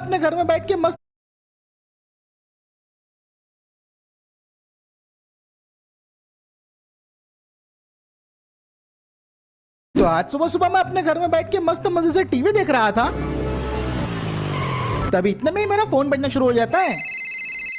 अपने घर में बैठ के मस्त तो आज सुबह सुबह मैं अपने घर में बैठ के मस्त मजे से टीवी देख रहा था, तभी इतने में ही मेरा फोन बजना शुरू हो जाता है।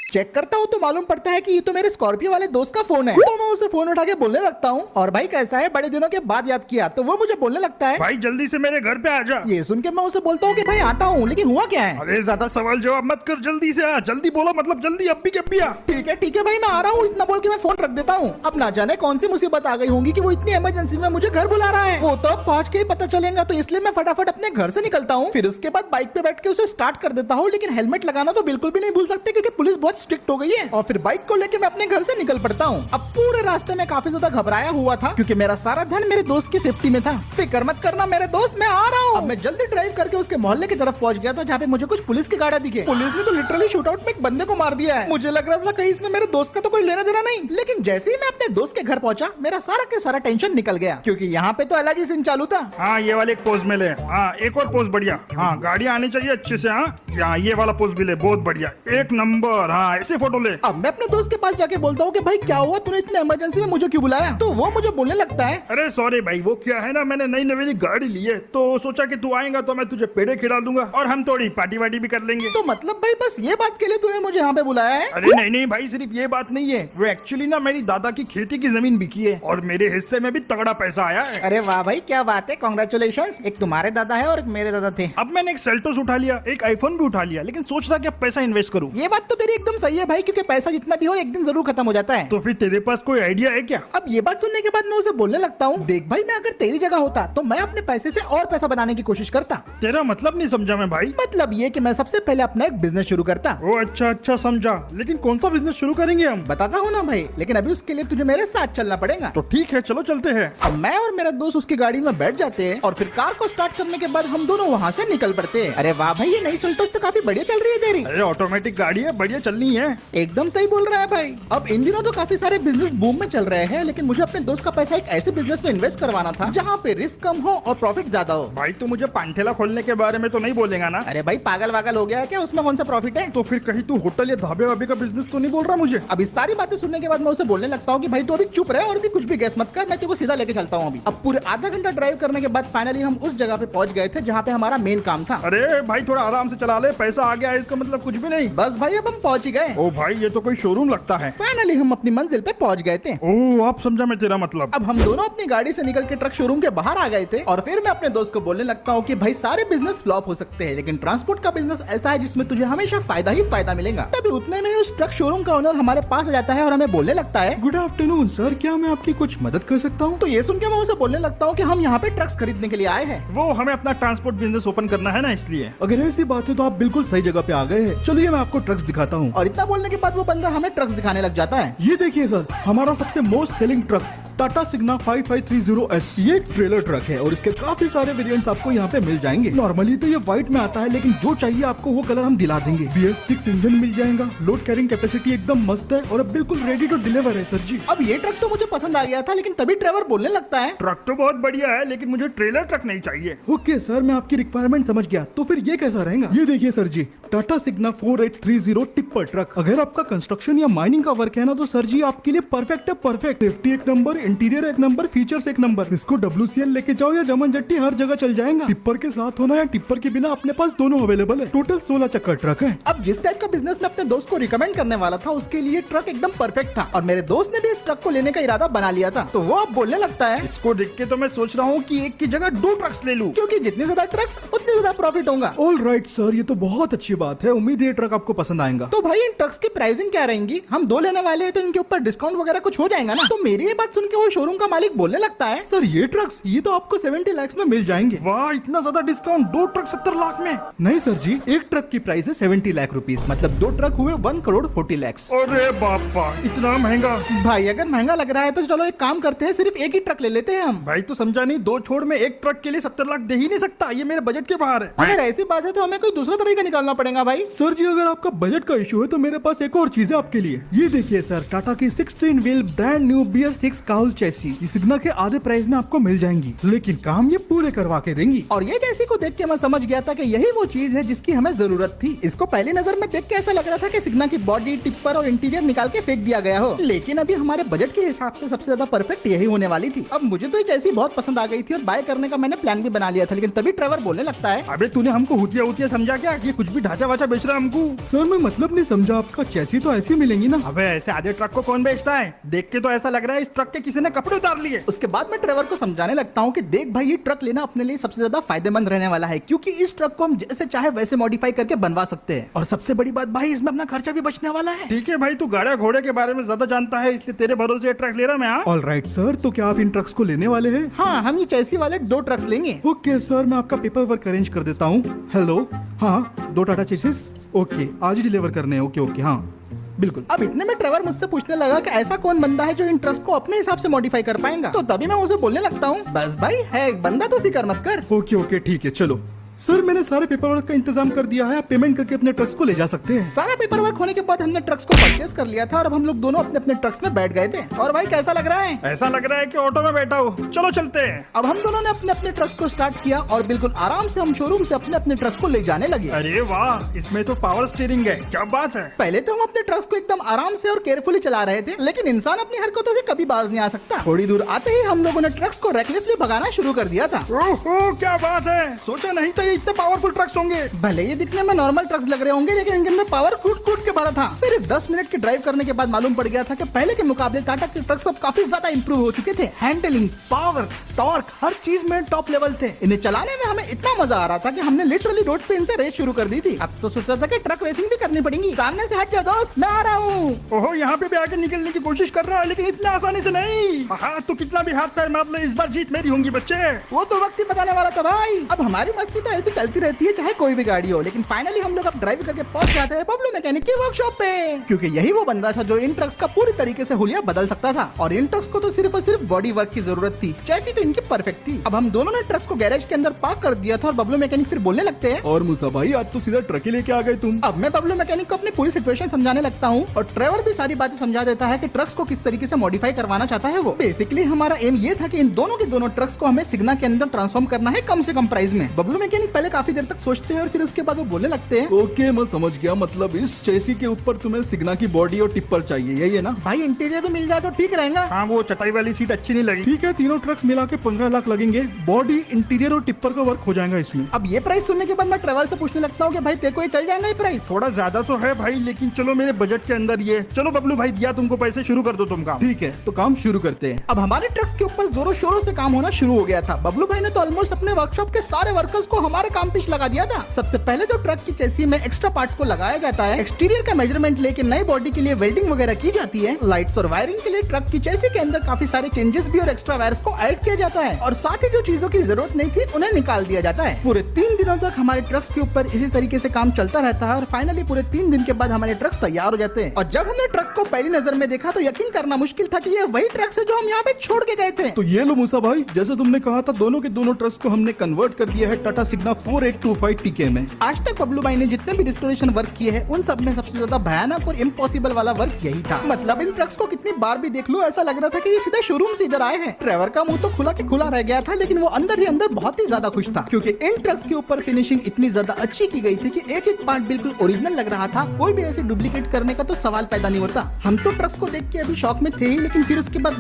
चेक करता हूँ तो मालूम पड़ता है कि ये तो मेरे स्कॉर्पियो वाले दोस्त का फोन है। तो मैं उसे फोन उठा के बोलने लगता हूँ, और भाई कैसा है, बड़े दिनों के बाद याद किया। तो वो मुझे बोलने लगता है, भाई जल्दी से मेरे घर पे आ जा। ये सुन के मैं उसे बोलता हूँ कि भाई आता हूँ, लेकिन हुआ क्या है। अरे ज्यादा सवाल जवाब मत कर, जल्दी से आ, जल्दी बोलो, मतलब जल्दी, अब भी कब भी आ। ठीक है भाई, मैं आ रहा हूँ, इतना बोल के मैं फोन रख देता हूँ। अब ना जाने कौन सी मुसीबत आ गई होंगी कि वो इतनी इमरजेंसी में मुझे घर बुला रहा है। वो तो अब पहुँच के ही पता चलेगा, तो इसलिए मैं फटाफट अपने घर से निकलता हूँ। फिर उसके बाद बाइक पे बैठ के उसे स्टार्ट कर देता हूँ, लेकिन हेलमेट लगाना तो बिल्कुल भी नहीं भूल सकते, क्योंकि पुलिस बहुत स्ट्रिक्ट हो गई है। और फिर बाइक को लेके मैं अपने घर से निकल पड़ता हूँ। अब पूरे रास्ते में काफी ज्यादा घबराया हुआ था, क्योंकि मेरा सारा ध्यान मेरे दोस्त की सेफ्टी में था। फिक्र मत करना मेरे दोस्त, मैं आ रहा हूँ। अब मैं जल्दी ड्राइव करके उसके मोहल्ले की तरफ पहुँच गया था, जहाँ पे मुझे कुछ पुलिस की गाड़ियां दिखे। पुलिस ने तो लिटरली शूटआउट में एक बंदे को मार दिया है। मुझे लग रहा था कहीं इसमें मेरे दोस्त का तो कोई लेना देना नहीं, लेकिन जैसे ही मैं अपने दोस्त के घर पहुंचा, मेरा सारा के सारा टेंशन निकल गया, क्योंकि यहाँ पे तो अलग ही सीन चालू था। हाँ ये वाले एक पोज में ले, हाँ एक और पोज बढ़िया, हाँ गाड़ियाँ आनी चाहिए अच्छे से, हाँ ये वाला पोज भी ले, बहुत बढ़िया, एक नंबर, हाँ ऐसे फोटो ले। अब मैं अपने दोस्त के पास जाके बोलता हूँ कि भाई क्या हुआ, तूने इतने इमरजेंसी में मुझे क्यों बुलाया। तो वो मुझे बोलने लगता है, अरे सॉरी भाई, वो क्या है ना, मैंने नई नवेली गाड़ी ली है, तो सोचा कि तू आएगा तो मैं तुझे पेड़े खिला दूंगा और हम थोड़ी पार्टी वार्टी भी कर लेंगे। तो मतलब भाई बस ये बात के लिए तूने मुझे यहाँ पे बुलाया है। अरे नहीं भाई, सिर्फ ये बात नहीं है, वो एक्चुअली ना मेरी दादा की खेती की जमीन बिकी है और मेरे हिस्से में भी तगड़ा पैसा आया है। अरे वाह भाई, क्या बात है, कांग्रेचुलेशंस। एक तुम्हारे दादा है और एक मेरे दादा थे। अब मैंने एक सेल्टोस उठा लिया, एक आईफोन भी उठा लिया, लेकिन सोच रहा कि अब पैसा इन्वेस्ट करूं। ये बात तो तेरी एकदम सही है भाई, क्योंकि पैसा जितना भी हो एक दिन जरूर खत्म हो जाता है। तो फिर तेरे पास कोई आइडिया है क्या? अब ये बात सुनने के बाद मैं उसे बोलने लगता हूँ, देख भाई, मैं अगर तेरी जगह होता तो मैं अपने पैसे से और पैसा बनाने की कोशिश करता। तेरा मतलब नहीं समझा मैं भाई। मतलब ये कि मैं सबसे पहले अपना एक बिजनेस शुरू करता। ओ अच्छा समझा, लेकिन कौन सा बिजनेस शुरू करेंगे हम? बताता हूँ ना भाई, लेकिन अभी उसके लिए तुझे मेरे साथ चलना पड़ेगा। तो ठीक है, चलो चलते हैं। अब मैं और मेरा दोस्त उसकी गाड़ी में बैठ जाते हैं, और फिर कार को स्टार्ट करने के बाद हम दोनों वहाँ से निकल पड़ते हैं। अरे वाह भाई, ये नई सेल्टोस तो काफी बढ़िया चल रही है तेरी। अरे ऑटोमेटिक गाड़ी है, बढ़िया चलनी है। एकदम सही बोल रहा है भाई। अब इन दिनों तो काफी सारे बिजनेस बूम में चल रहे हैं, लेकिन मुझे अपने दोस्त का पैसा एक ऐसे बिजनेस में इन्वेस्ट करवाना था जहाँ पे रिस्क कम हो और प्रॉफिट ज्यादा हो। भाई तू मुझे पांठेला खोलने के बारे में तो नहीं बोलेगा ना? अरे भाई पागल वागल हो गया है क्या, उसमें कौन सा प्रॉफिट है। तो फिर कहीं तू होटल या ढाबे वाबे का बिजनेस तो नहीं बोल रहा मुझे? अब इस सारी बातें सुनने के बाद मैं उसे बोलने लगता हूँ कि भाई तू अभी चुप रहे और भी कुछ भी गैस मत कर, मैं तेरे को सीधा लेके चलता हूँ अभी। अब पूरे आधा घंटा ड्राइव करने के बाद फाइनली हम उस जगह पे पहुंच गए थे जहाँ पे हमारा मेन काम था। अरे भाई थोड़ा आराम से चला ले, पैसा आ गया है इसका मतलब कुछ भी नहीं। बस भाई अब हम पहुंच ही गए। ओ भाई ये तो कोई शोरूम लगता है। फाइनली हम अपनी मंजिल पे पहुंच गए थे। ओ अब समझा मैं तेरा मतलब। अब हम दोनों अपनी गाड़ी से निकल के ट्रक शोरूम के बाहर आ गए थे, और फिर मैं अपने दोस्त को बोलने लगता हूँ कि भाई सारे बिजनेस फ्लॉप हो सकते हैं, लेकिन ट्रांसपोर्ट का बिजनेस ऐसा है जिसमें तुझे हमेशा फायदा ही फायदा मिलेगा। तभी उतने में उस ट्रक शोरूम का ओनर हमारे पास आ जाता है और हमें बोलने लगता है, गुड आफ्टरनून सर, क्या मैं आपकी कुछ मदद कर सकता हूँ? तो ये सुन के मैं उसे बोलने लगता हूँ कि हम यहाँ पे ट्रक्स खरीदने के लिए आए हैं। वो हमें अपना ट्रांसपोर्ट बिजनेस ओपन करना है ना, इसलिए। अगर ऐसी बात है तो आप बिल्कुल सही जगह पे आ गए हैं। चलिए मैं आपको ट्रक्स दिखाता हूँ। और इतना बोलने के बाद वो बंदा हमें ट्रक्स दिखाने लग जाता है। ये देखिए सर, हमारा सबसे most selling truck Tata Signa 5530S। ये एक ट्रेलर ट्रक है और इसके काफी सारे वेरिएंट्स आपको यहाँ पे मिल जाएंगे। नॉर्मली तो ये व्हाइट में आता है, लेकिन जो चाहिए आपको वो कलर हम दिला देंगे। BS6 इंजन मिल जाएगा, लोड कैरिंग कैपेसिटी एकदम मस्त है और अब बिल्कुल रेडी टू डिलीवर है सर जी। अब ये ट्रक तो मुझे पसंद आ गया था, लेकिन तभी ड्राइवर बोलने लगता है, ट्रक तो बहुत बढ़िया है, लेकिन मुझे ट्रेलर ट्रक नहीं चाहिए। ओके सर, मैं आपकी रिक्वायरमेंट समझ गया। तो फिर ये कैसा रहेगा? ये देखिए सर जी, टाटा सिग्ना 4830 टिप्पर ट्रक। अगर आपका कंस्ट्रक्शन या माइनिंग का वर्क है ना, तो सर जी आपके लिए परफेक्ट है, परफेक्ट। सेफ्टी एक नंबर, इंटीरियर एक नंबर, फीचर्स एक नंबर। इसको WCL लेके जाओ या जमन जट्टी, हर जगह चल जाएगा। टिप्पर के साथ होना या टिप्पर के बिना, अपने पास दोनों अवेलेबल है। टोटल 16 चक्कर ट्रक है। अब जिस टाइप का बिजनेस मैं अपने दोस्त को रिकमेंड करने वाला था, उसके लिए ट्रक एकदम परफेक्ट था, और मेरे दोस्त ने भी इस ट्रक को लेने का इरादा बना लिया था। तो वो अब बोलने लगता है, इसको देख के तो मैं सोच रहा हूँ कि एक की जगह 2 ट्रक्स ले लूं, क्योंकि जितने ज्यादा ट्रक्स उतने ज्यादा प्रॉफिट होगा। ऑल राइट सर, ये तो बहुत अच्छी बात है। उम्मीद है ये ट्रक आपको पसंद आएगा। तो भाई इन ट्रक्स की प्राइसिंग क्या रहेंगी? हम 2 लेने वाले हैं, तो इनके ऊपर डिस्काउंट वगैरह कुछ हो जाएगा ना? तो मेरी ये बात सुन के वो शोरूम का मालिक बोलने लगता है, सर ये ट्रक्स ये तो आपको 70 लाख में मिल जाएंगे। वाह इतना ज्यादा डिस्काउंट, 2 ट्रक 70 लाख में? नहीं सर जी, एक ट्रक की प्राइस है 70 लाख रुपीस, मतलब 2 ट्रक हुए 1 करोड़ 40 लाख। अरे बापा, इतना महंगा? भाई अगर महंगा लग रहा है तो चलो एक काम करते हैं, सिर्फ एक ही ट्रक ले लेते हैं हम। भाई तो समझा नहीं, 2 छोड़ में एक ट्रक के लिए 70 लाख दे ही नहीं सकता, ये मेरे बजट के बाहर है। अगर ऐसी बात है तो हमें कोई दूसरा तरीका निकालना पड़ेगा भाई। सर जी अगर आपका बजट का इशू है तो मेरे पास एक और चीज है आपके लिए। ये देखिए सर, टाटा की 16 wheel brand new BS6 cowl all chassis ये सिग्ना के आधे प्राइस में आपको मिल जाएंगी, लेकिन काम ये पूरे करवा के देंगी। और ये चैसी को देख के मैं समझ गया था कि यही वो चीज है जिसकी हमें जरूरत थी। इसको पहली नजर में देख के ऐसा लग रहा था कि सिग्ना की बॉडी, टिप्पर और इंटीरियर निकाल के फेंक दिया गया हो, लेकिन अभी हमारे बजट के हिसाब से सबसे ज्यादा परफेक्ट यही होने वाली थी। अब मुझे तो ये चैसी बहुत पसंद आ गई थी और बाय करने का मैंने प्लान भी बना लिया था, लेकिन तभी ट्रेवर बोलने लगता है, अबे तूने हमको हुतिया हुतिया समझा क्या कि कुछ भी ढांचा वाचा बेच रहा है हमको? सर मैं मतलब नहीं समझा आपका, चैसी तो ऐसी मिलेंगी ना। अबे ऐसे आधे ट्रक को कौन बेचता है? देख के तो ऐसा लग रहा है इस ट्रक के किसी ने कपड़े उतार लिए। उसके बाद मैं ट्रेवर को समझाने लगता हूँ कि देख भाई, ये ट्रक लेना अपने लिए सबसे ज्यादा फायदेमंद रहने वाला है, क्योंकि इस ट्रक को हम जैसे चाहे वैसे मॉडिफाई करके बनवा सकते हैं, और सबसे बड़ी बात भाई, इसमें अपना खर्चा भी बचने वाला है। ठीक है भाई, तू गाड़ा घोड़े के बारे में ज्यादा जानता है, इसलिए तेरे भरोसे ये ट्रक ले रहा मैं। ऑल राइट सर, तो क्या आप इन ट्रक्स को लेने वाले हैं? हाँ, हम ये चैसी वाले 2 ट्रक्स लेंगे। ओके सर, मैं आपका पेपर वर्क अरेंज कर देता हूँ। हेलो, हाँ 2 टाटा चेसिस, ओके आज ही डिलीवर करने हैं। ओके ओके, हाँ बिल्कुल। अब इतने में ट्रेवर मुझसे पूछने लगा कि ऐसा कौन बंदा है जो इन ट्रक्स को अपने हिसाब से मॉडिफाई कर पाएगा, तो तभी मैं उसे बोलने लगता हूँ, बस भाई है एक बंदा, तो फिक्र मत कर। ओके ओके ठीक है, चलो सर मैंने सारे पेपर वर्क का इंतजाम कर दिया है, आप पेमेंट करके अपने ट्रक्स को ले जा सकते हैं। सारा पेपर वर्क होने के बाद हमने ट्रक्स को परचेस कर लिया था और अब हम लोग दोनों अपने अपने ट्रक्स में बैठ गए थे। और भाई कैसा लग रहा है? ऐसा लग रहा है कि ऑटो में बैठा हूँ, चलो चलते हैं। अब हम दोनों ने अपने अपने ट्रक्स को स्टार्ट किया और बिल्कुल आराम से हम शोरूम से अपने अपने ट्रक्स को ले जाने लगे। अरे वाह, इसमें तो पावर स्टीयरिंग है, क्या बात है। पहले तो हम अपने ट्रक्स को एकदम आराम से और केयरफुली चला रहे थे, लेकिन इंसान अपनी हरकतों से कभी बाज नहीं आ सकता। थोड़ी दूर आते ही हम लोगों ने ट्रक्स को रेकलेसली भगाना शुरू कर दिया था। ओहो क्या बात है, सोचा नहीं था ये इतने पावरफुल ट्रक्स होंगे। भले ये दिखने में नॉर्मल ट्रक्स लग रहे होंगे, लेकिन इनके अंदर पावर कूट कूट के भरा था। सिर्फ 10 मिनट की ड्राइव करने के बाद मालूम पड़ गया था कि पहले के मुकाबले टाटा के ट्रक्स अब काफी ज्यादा इंप्रूव हो चुके थे। हैंडलिंग, पावर, टॉर्क, हर चीज में टॉप लेवल थे। इन्हें चलाने में हमें इतना मजा आ रहा था कि हमने लिटरली रोड पे इनसे रेस शुरू कर दी थी। अब तो सोच रहा था कि ट्रक रेसिंग भी करनी पड़ेगी। सामने से हट जाओ दोस्त, मैं आ रहा हूँ। ओहो, यहाँ पे भी आके निकलने की कोशिश कर रहा है, लेकिन इतना आसानी से नहीं। हाँ तो कितना भी हाथ पैर मार ले, इस बार जीत मेरी होंगी बच्चे। वो तो वक्त ही बताने वाला था भाई। अब हमारी मस्ती तो ऐसे चलती रहती है चाहे कोई भी गाड़ी हो, लेकिन फाइनली हम लोग अब ड्राइव करके पहुंच जाते हैं बबलू मैकेनिक की वर्कशॉप पे, क्योंकि यही वो बंदा था जो इन ट्रक्स का पूरी तरीके से हुलिया बदल सकता था। और इन ट्रक्स को तो सिर्फ और सिर्फ बॉडी वर्क की जरूरत थी, चैसी तो इनकी परफेक्ट थी। अब हम दोनों ने ट्रक्स को गैरेज के अंदर पार्क कर दिया था और बबलू मैकेनिक फिर बोलने लगते हैं, और मूसा भाई आज तो सीधा ट्रक ही लेके आ गए तुम। अब मैं बबलू मैकेनिक को अपनी पूरी सिचुएशन समझाने लगता हूँ और ट्रेवर भी सारी बातें समझा देता है कि ट्रक्स को किस तरीके से मॉडिफाई करवाना चाहता है वो। बेसिकली हमारा एम ये था कि इन दोनों के दोनों ट्रक्स को हमें सिग्ना के अंदर ट्रांसफॉर्म करना है कम से कम प्राइस में। बबलू मैकेनिक पहले काफी देर तक सोचते हैं और फिर उसके बाद वो बोलने लगते हैं, ओके मैं समझ गया, मतलब इस चेसी के ऊपर तुम्हें सिग्ना की बॉडी और टिप्पर चाहिए, यही है ना? भाई इंटीरियर भी मिल जाए तो ठीक रहेगा। हाँ वो चटाई वाली सीट अच्छी नहीं लगी। ठीक है, तीनों ट्रक्स मिला के 15 लाख लगेंगे, बॉडी, इंटीरियर और टिप्पर का वर्क हो जाएगा इसमें। अब ये प्राइस सुनने के बाद मैं ट्रेवल से पूछने लगता हूँ कि भाई तेरे को ये चल जाएगा ये प्राइस? थोड़ा ज्यादा तो है भाई, लेकिन चलो मेरे बजट के अंदर ये। चलो बबलू भाई, दिया तुमको पैसे, शुरू कर दो तुम काम। ठीक है, तो काम शुरू करते हैं। अब हमारे ट्रक्स के ऊपर जोरों शोरों से काम होना शुरू हो गया था। बबलू भाई ने तो ऑलमोस्ट अपने वर्कशॉप के सारे वर्कर्स को हमारे काम पे लगा दिया था। सबसे पहले जो ट्रक की चेसी में एक्स्ट्रा पार्ट्स को लगाया जाता है, एक्सटीरियर का मेजरमेंट लेके नई बॉडी के लिए वेल्डिंग वगैरह की जाती है, लाइट्स और वायरिंग के लिए ट्रक की चेसी के अंदर काफी सारे चेंजेस भी और एक्स्ट्रा वायर्स को ऐड किया जाता है, और साथ ही जो चीजों की जरूरत नहीं थी उन्हें निकाल दिया जाता है। पूरे 3 दिनों तक हमारे ट्रक्स के ऊपर इसी तरीके से काम चलता रहता है और फाइनली पूरे 3 दिन के बाद हमारे ट्रक्स तैयार हो जाते हैं। और जब हमने ट्रक को पहली नजर में देखा तो यकीन करना मुश्किल था कि ये वही ट्रक्स है जो हम यहाँ पे छोड़ के गए थे। तो ये लो मूसा भाई, जैसे तुमने कहा था, दोनों के दोनों ट्रक्स को हमने कन्वर्ट कर दिया है टाटा सिग्ना 4825 टीके में। आज तक बबलू भाई ने जितने भी रिस्टोरेशन वर्क किए हैं उन सब में सबसे ज्यादा भयानक और इम्पॉसिबल वाला वर्क यही था। मतलब इन ट्रक्स को कितनी बार भी देख लो ऐसा लग रहा था कि ये सीधा शोरूम से इधर आए हैं। ट्रेवर का मुंह तो खुला के खुला रह गया था, लेकिन वो अंदर ही अंदर बहुत ही ज्यादा खुश था, क्योंकि इन ट्रक्स के ऊपर फिनिशिंग इतनी ज्यादा अच्छी की गई थी कि एक एक पार्ट बिल्कुल ओरिजिनल लग रहा था। कोई भी ऐसे डुप्लीकेट करने का तो सवाल पैदा नहीं होता। हम तो ट्रक्स को देख के अभी शौक में थे ही, लेकिन फिर उसके बाद